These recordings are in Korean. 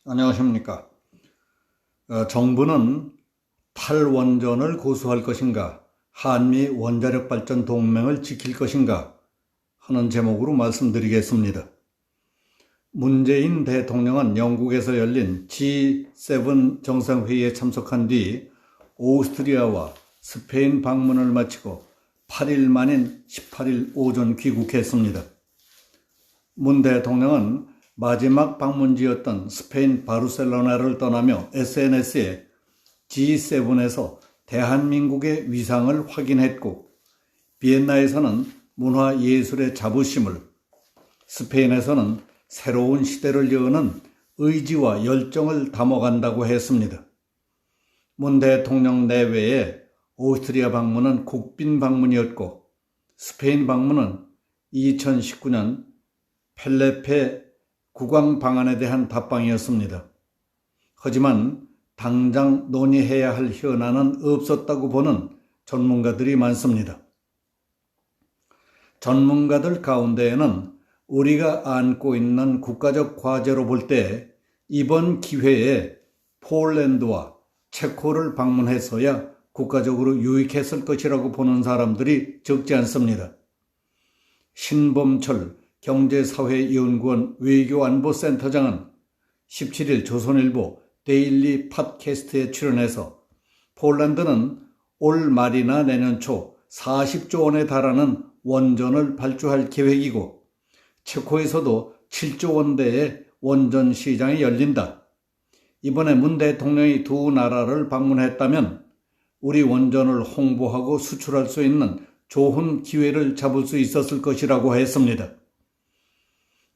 안녕하십니까. 정부는 탈원전을 고수할 것인가, 한미 원자력 발전 동맹을 지킬 것인가 하는 제목으로 말씀드리겠습니다. 문재인 대통령은 영국에서 열린 G7 정상회의에 참석한 뒤 오스트리아와 스페인 방문을 마치고 8일 만인 18일 오전 귀국했습니다. 문 대통령은 마지막 방문지였던 스페인 바르셀로나를 떠나며 SNS에 G7에서 대한민국의 위상을 확인했고, 비엔나에서는 문화예술의 자부심을, 스페인에서는 새로운 시대를 여는 의지와 열정을 담아간다고 했습니다. 문 대통령 내외에 오스트리아 방문은 국빈 방문이었고, 스페인 방문은 2019년 펠레페 국왕 방안에 대한 답방이었습니다. 하지만 당장 논의해야 할 현안은 없었다고 보는 전문가들이 많습니다. 전문가들 가운데에는 우리가 안고 있는 국가적 과제로 볼 때 이번 기회에 폴란드와 체코를 방문했어야 국가적으로 유익했을 것이라고 보는 사람들이 적지 않습니다. 신범철 경제사회연구원 외교안보센터장은 17일 조선일보 데일리 팟캐스트에 출연해서 폴란드는 올 말이나 내년 초 40조 원에 달하는 원전을 발주할 계획이고, 체코에서도 7조 원대의 원전 시장이 열린다. 이번에 문 대통령이 두 나라를 방문했다면 우리 원전을 홍보하고 수출할 수 있는 좋은 기회를 잡을 수 있었을 것이라고 했습니다.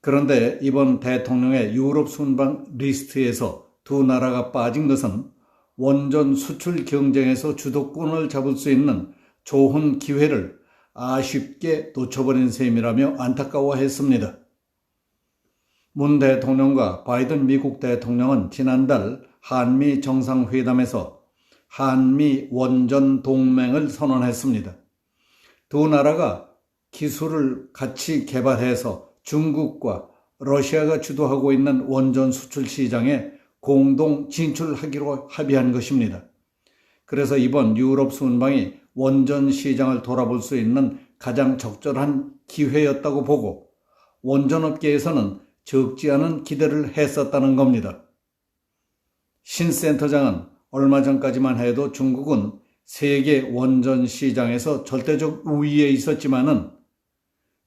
그런데 이번 대통령의 유럽 순방 리스트에서 두 나라가 빠진 것은 원전 수출 경쟁에서 주도권을 잡을 수 있는 좋은 기회를 아쉽게 놓쳐버린 셈이라며 안타까워했습니다. 문 대통령과 바이든 미국 대통령은 지난달 한미 정상회담에서 한미 원전 동맹을 선언했습니다. 두 나라가 기술을 같이 개발해서 중국과 러시아가 주도하고 있는 원전 수출 시장에 공동 진출하기로 합의한 것입니다. 그래서 이번 유럽 순방이 원전 시장을 돌아볼 수 있는 가장 적절한 기회였다고 보고, 원전업계에서는 적지 않은 기대를 했었다는 겁니다. 신 센터장은 얼마 전까지만 해도 중국은 세계 원전 시장에서 절대적 우위에 있었지만은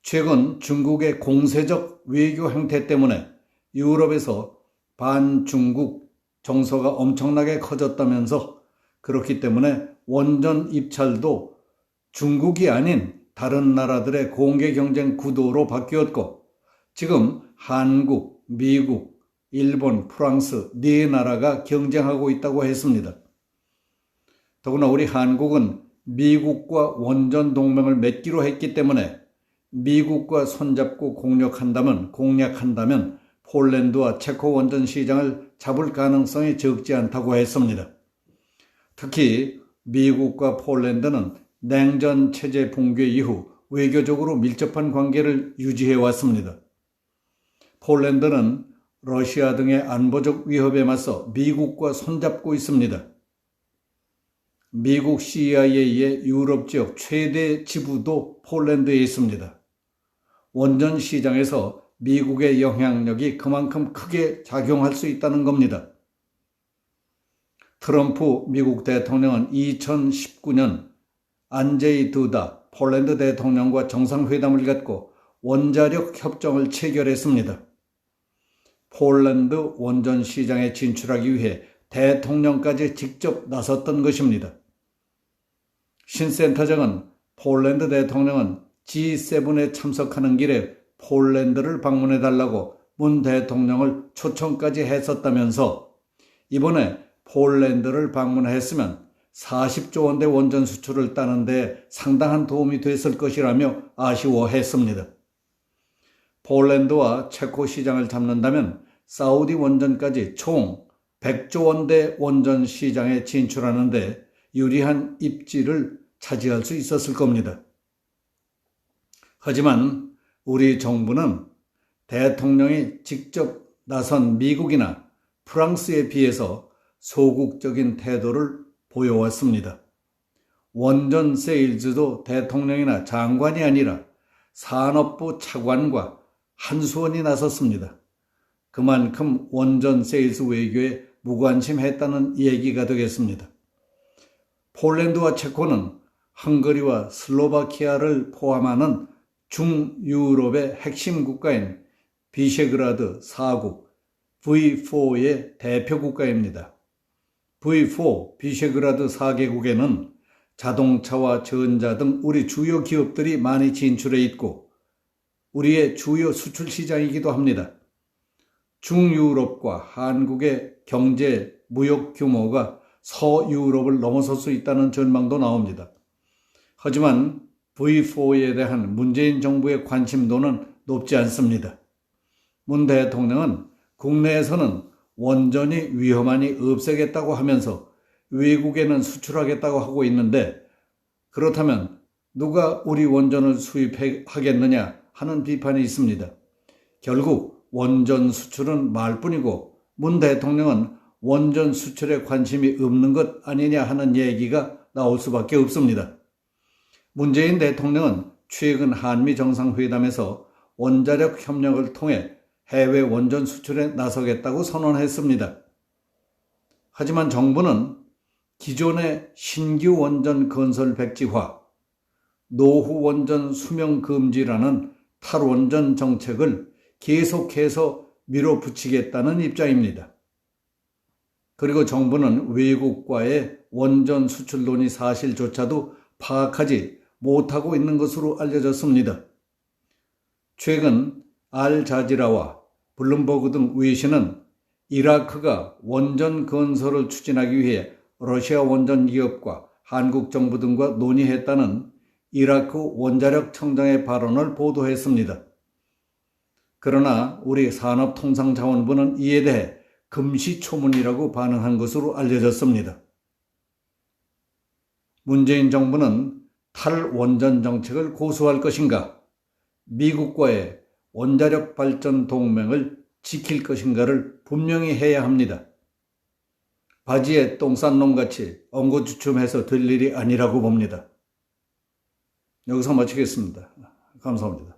최근 중국의 공세적 외교 행태 때문에 유럽에서 반중국 정서가 엄청나게 커졌다면서, 그렇기 때문에 원전 입찰도 중국이 아닌 다른 나라들의 공개 경쟁 구도로 바뀌었고, 지금 한국, 미국, 일본, 프랑스 네 나라가 경쟁하고 있다고 했습니다. 더구나 우리 한국은 미국과 원전 동맹을 맺기로 했기 때문에 미국과 손잡고 공략한다면 폴란드와 체코 원전 시장을 잡을 가능성이 적지 않다고 했습니다. 특히 미국과 폴란드는 냉전 체제 붕괴 이후 외교적으로 밀접한 관계를 유지해 왔습니다. 폴란드는 러시아 등의 안보적 위협에 맞서 미국과 손잡고 있습니다. 미국 CIA의 유럽 지역 최대 지부도 폴란드에 있습니다. 원전 시장에서 미국의 영향력이 그만큼 크게 작용할 수 있다는 겁니다. 트럼프 미국 대통령은 2019년 안제이 두다 폴란드 대통령과 정상회담을 갖고 원자력 협정을 체결했습니다. 폴란드 원전 시장에 진출하기 위해 대통령까지 직접 나섰던 것입니다. 신 센터장은 폴란드 대통령은 G7에 참석하는 길에 폴란드를 방문해달라고 문 대통령을 초청까지 했었다면서, 이번에 폴란드를 방문했으면 40조 원대 원전 수출을 따는 데 상당한 도움이 됐을 것이라며 아쉬워했습니다. 폴란드와 체코 시장을 잡는다면 사우디 원전까지 총 100조 원대 원전 시장에 진출하는 데 유리한 입지를 차지할 수 있었을 겁니다. 하지만 우리 정부는 대통령이 직접 나선 미국이나 프랑스에 비해서 소극적인 태도를 보여왔습니다. 원전 세일즈도 대통령이나 장관이 아니라 산업부 차관과 한수원이 나섰습니다. 그만큼 원전 세일즈 외교에 무관심했다는 얘기가 되겠습니다. 폴란드와 체코는 헝가리와 슬로바키아를 포함하는 중유럽의 핵심 국가인 비셰그라드 4국 V4의 대표 국가입니다. V4 비셰그라드 4개국에는 자동차와 전자 등 우리 주요 기업들이 많이 진출해 있고 우리의 주요 수출 시장이기도 합니다. 중유럽과 한국의 경제, 무역 규모가 서유럽을 넘어설 수 있다는 전망도 나옵니다. 하지만 V4에 대한 문재인 정부의 관심도는 높지 않습니다. 문 대통령은 국내에서는 원전이 위험하니 없애겠다고 하면서 외국에는 수출하겠다고 하고 있는데 그렇다면 누가 우리 원전을 수입하겠느냐 하는 비판이 있습니다. 결국 원전 수출은 말뿐이고 문 대통령은 원전 수출에 관심이 없는 것 아니냐 하는 얘기가 나올 수밖에 없습니다. 문재인 대통령은 최근 한미 정상회담에서 원자력 협력을 통해 해외 원전 수출에 나서겠다고 선언했습니다. 하지만 정부는 기존의 신규 원전 건설 백지화, 노후 원전 수명 금지라는 탈원전 정책을 계속해서 밀어붙이겠다는 입장입니다. 그리고 정부는 외국과의 원전 수출 논의 사실조차도 파악하지 못하고 있는 것으로 알려졌습니다. 최근 알자지라와 블룸버그 등 외신은 이라크가 원전 건설을 추진하기 위해 러시아 원전 기업과 한국 정부 등과 논의했다는 이라크 원자력 청장의 발언을 보도했습니다. 그러나 우리 산업통상자원부는 이에 대해 금시초문이라고 반응한 것으로 알려졌습니다. 문재인 정부는 탈원전 정책을 고수할 것인가, 미국과의 원자력 발전 동맹을 지킬 것인가를 분명히 해야 합니다. 바지에 똥 싼 놈같이 엉거주춤해서 될 일이 아니라고 봅니다. 여기서 마치겠습니다. 감사합니다.